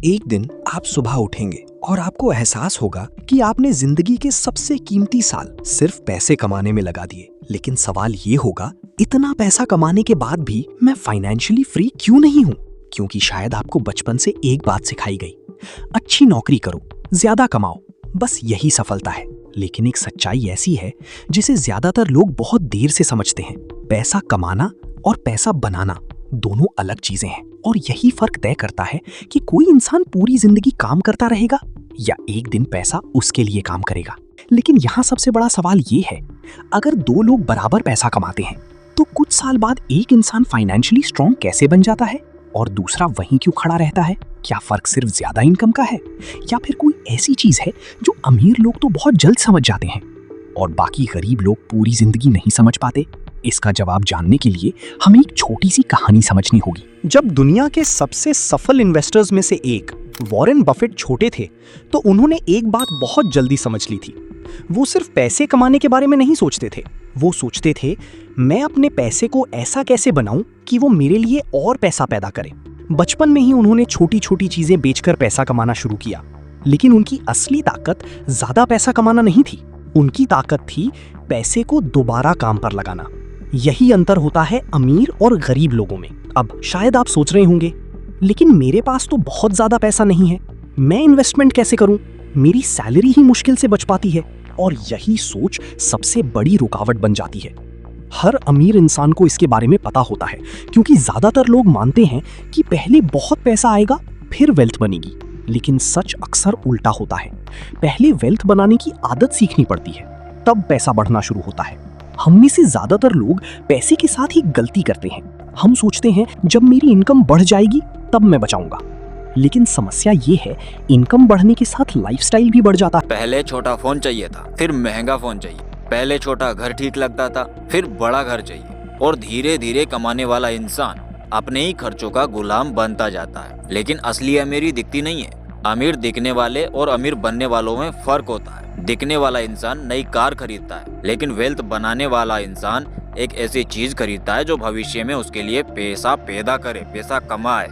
एक दिन आप सुबह उठेंगे और आपको एहसास होगा कि आपने जिंदगी के सबसे कीमती साल सिर्फ पैसे कमाने में लगा दिए। लेकिन सवाल ये होगा, इतना पैसा कमाने के बाद भी मैं फाइनेंशियली फ्री क्यों नहीं हूँ? क्योंकि शायद आपको बचपन से एक बात सिखाई गई, अच्छी नौकरी करो, ज्यादा कमाओ, बस यही सफलता है। लेकिन एक सच्चाई ऐसी है जिसे ज्यादातर लोग बहुत देर से समझते हैं। पैसा कमाना और पैसा बनाना दोनों अलग चीजें हैं, और यही फर्क तय करता है कि कोई इंसान पूरी जिंदगी काम करता रहेगा या एक दिन पैसा उसके लिए काम करेगा। लेकिन यहाँ सबसे बड़ा सवाल ये है, अगर दो लोग बराबर पैसा कमाते हैं तो कुछ साल बाद एक इंसान फाइनेंशियली स्ट्रांग कैसे बन जाता है और दूसरा वहीं क्यों खड़ा रहता है? क्या फर्क सिर्फ ज्यादा इनकम का है, या फिर कोई ऐसी चीज है जो अमीर लोग तो बहुत जल्द समझ जाते हैं और बाकी गरीब लोग पूरी जिंदगी नहीं समझ पाते? इसका जवाब जानने के लिए हमें एक छोटी सी कहानी समझनी होगी। जब दुनिया के सबसे सफल इन्वेस्टर्स में से एक वॉरेन बफेट छोटे थे तो उन्होंने एक बात बहुत जल्दी समझ ली थी। वो सिर्फ पैसे कमाने के बारे में नहीं सोचते थे, वो सोचते थे मैं अपने पैसे को ऐसा कैसे बनाऊं कि वो मेरे लिए और पैसा पैदा करे। बचपन में ही उन्होंने छोटी छोटी चीजें बेचकर पैसा कमाना शुरू किया, लेकिन उनकी असली ताकत ज्यादा पैसा कमाना नहीं थी। उनकी ताकत थी पैसे को दोबारा काम पर लगाना। यही अंतर होता है अमीर और गरीब लोगों में। अब शायद आप सोच रहे होंगे, लेकिन मेरे पास तो बहुत ज्यादा पैसा नहीं है, मैं इन्वेस्टमेंट कैसे करूं? मेरी सैलरी ही मुश्किल से बच पाती है। और यही सोच सबसे बड़ी रुकावट बन जाती है। हर अमीर इंसान को इसके बारे में पता होता है, क्योंकि ज्यादातर लोग मानते हैं कि पहले बहुत पैसा आएगा फिर वेल्थ बनेगी। लेकिन सच अक्सर उल्टा होता है, पहले वेल्थ बनाने की आदत सीखनी पड़ती है, तब पैसा बढ़ना शुरू होता है। हम में से ज्यादातर लोग पैसे के साथ ही गलती करते हैं। हम सोचते हैं जब मेरी इनकम बढ़ जाएगी तब मैं बचाऊंगा। लेकिन समस्या ये है, इनकम बढ़ने के साथ लाइफस्टाइल भी बढ़ जाता है। पहले छोटा फोन चाहिए था, फिर महंगा फोन चाहिए। पहले छोटा घर ठीक लगता था, फिर बड़ा घर चाहिए। और धीरे धीरे कमाने वाला इंसान अपने ही खर्चों का गुलाम बनता जाता है। लेकिन असली अमीरी दिखती नहीं है। अमीर दिखने वाले और अमीर बनने वालों में फर्क होता है। दिखने वाला इंसान नई कार खरीदता है, लेकिन वेल्थ बनाने वाला इंसान एक ऐसी चीज खरीदता है जो भविष्य में उसके लिए पैसा पैदा करे, पैसा कमाए।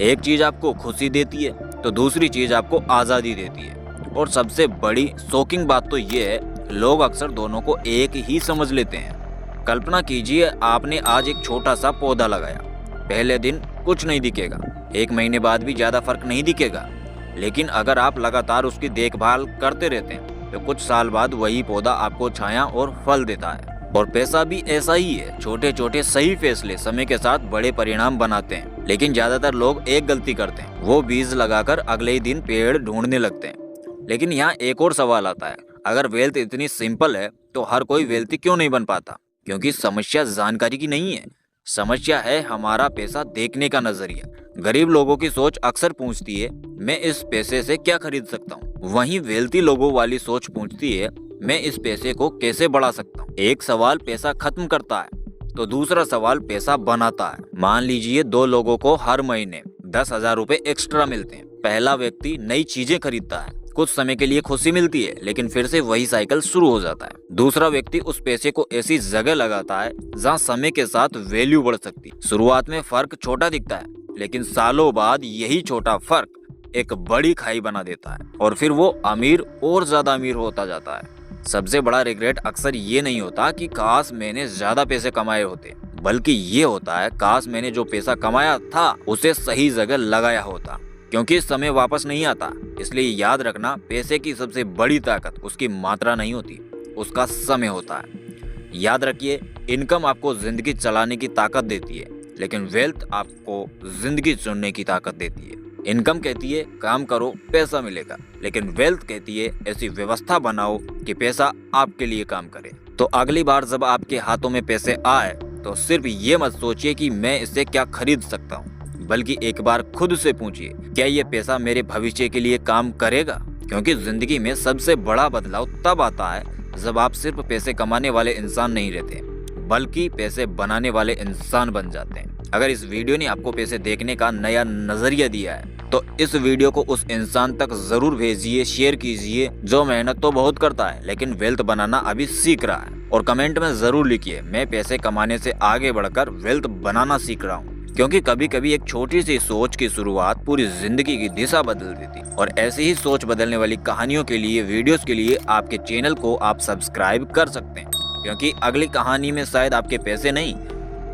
एक चीज आपको खुशी देती है तो दूसरी चीज आपको आजादी देती है। और सबसे बड़ी शॉकिंग बात तो ये है, लोग अक्सर दोनों को एक ही समझ लेते हैं। कल्पना कीजिए आपने आज एक छोटा सा पौधा लगाया। पहले दिन कुछ नहीं दिखेगा, एक महीने बाद भी ज्यादा फर्क नहीं दिखेगा। लेकिन अगर आप लगातार उसकी देखभाल करते रहते हैं तो कुछ साल बाद वही पौधा आपको छाया और फल देता है। और पैसा भी ऐसा ही है, छोटे छोटे सही फैसले समय के साथ बड़े परिणाम बनाते हैं। लेकिन ज्यादातर लोग एक गलती करते हैं, वो बीज लगाकर अगले ही दिन पेड़ ढूंढने लगते हैं। लेकिन यहाँ एक और सवाल आता है, अगर वेल्थ इतनी सिंपल है तो हर कोई वेल्थी क्यों नहीं बन पाता? क्योंकि समस्या जानकारी की नहीं है, समस्या है हमारा पैसा देखने का नजरिया। गरीब लोगों की सोच अक्सर पूछती है मैं इस पैसे से क्या खरीद सकता हूँ, वहीं वेल्थी लोगों वाली सोच पूछती है मैं इस पैसे को कैसे बढ़ा सकता हूँ। एक सवाल पैसा खत्म करता है तो दूसरा सवाल पैसा बनाता है। मान लीजिए दो लोगों को हर महीने 10,000 रुपए एक्स्ट्रा मिलते हैं। पहला व्यक्ति नई चीजें खरीदता है, कुछ समय के लिए खुशी मिलती है, लेकिन फिर से वही साइकिल शुरू हो जाता है। दूसरा व्यक्ति उस पैसे को ऐसी जगह लगाता है जहाँ समय के साथ वैल्यू बढ़ सकती है। शुरुआत में फर्क छोटा दिखता है, लेकिन सालों बाद यही छोटा फर्क एक बड़ी खाई बना देता है और फिर वो अमीर और ज्यादा अमीर होता जाता है। सबसे बड़ा रिग्रेट अक्सर ये नहीं होता कि काश मैंने ज्यादा पैसे कमाए होते, बल्कि ये होता है काश मैंने जो पैसा कमाया था उसे सही जगह लगाया होता। क्योंकि समय वापस नहीं आता, इसलिए याद रखना पैसे की सबसे बड़ी ताकत उसकी मात्रा नहीं होती, उसका समय होता है। याद रखिए, इनकम आपको जिंदगी चलाने की ताकत देती है, लेकिन वेल्थ आपको जिंदगी चुनने की ताकत देती है। इनकम कहती है काम करो पैसा मिलेगा, लेकिन वेल्थ कहती है ऐसी व्यवस्था बनाओ कि पैसा आपके लिए काम करे। तो अगली बार जब आपके हाथों में पैसे आए तो सिर्फ ये मत सोचिए कि मैं इससे क्या खरीद सकता हूँ, बल्कि एक बार खुद से पूछिए क्या ये पैसा मेरे भविष्य के लिए काम करेगा। क्योंकि जिंदगी में सबसे बड़ा बदलाव तब आता है जब आप सिर्फ पैसे कमाने वाले इंसान नहीं रहते, बल्कि पैसे बनाने वाले इंसान बन जाते हैं। अगर इस वीडियो ने आपको पैसे देखने का नया नजरिया दिया है तो इस वीडियो को उस इंसान तक जरूर भेजिए, शेयर कीजिए जो मेहनत तो बहुत करता है लेकिन वेल्थ बनाना अभी सीख रहा है। और कमेंट में जरूर लिखिए मैं पैसे कमाने से आगे बढ़कर वेल्थ बनाना सीख रहा हूँ। क्योंकि कभी कभी एक छोटी सी सोच की शुरुआत पूरी जिंदगी की दिशा बदल देती। और ऐसी ही सोच बदलने वाली कहानियों के लिए, वीडियोस के लिए आपके चैनल को आप सब्सक्राइब कर सकते हैं, क्योंकि अगली कहानी में शायद आपके पैसे नहीं,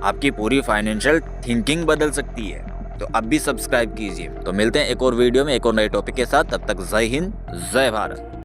आपकी पूरी फाइनेंशियल थिंकिंग बदल सकती है। तो अब भी सब्सक्राइब कीजिए। तो मिलते हैं एक और वीडियो में एक और नए टॉपिक के साथ। तब तक जय हिंद, जय भारत।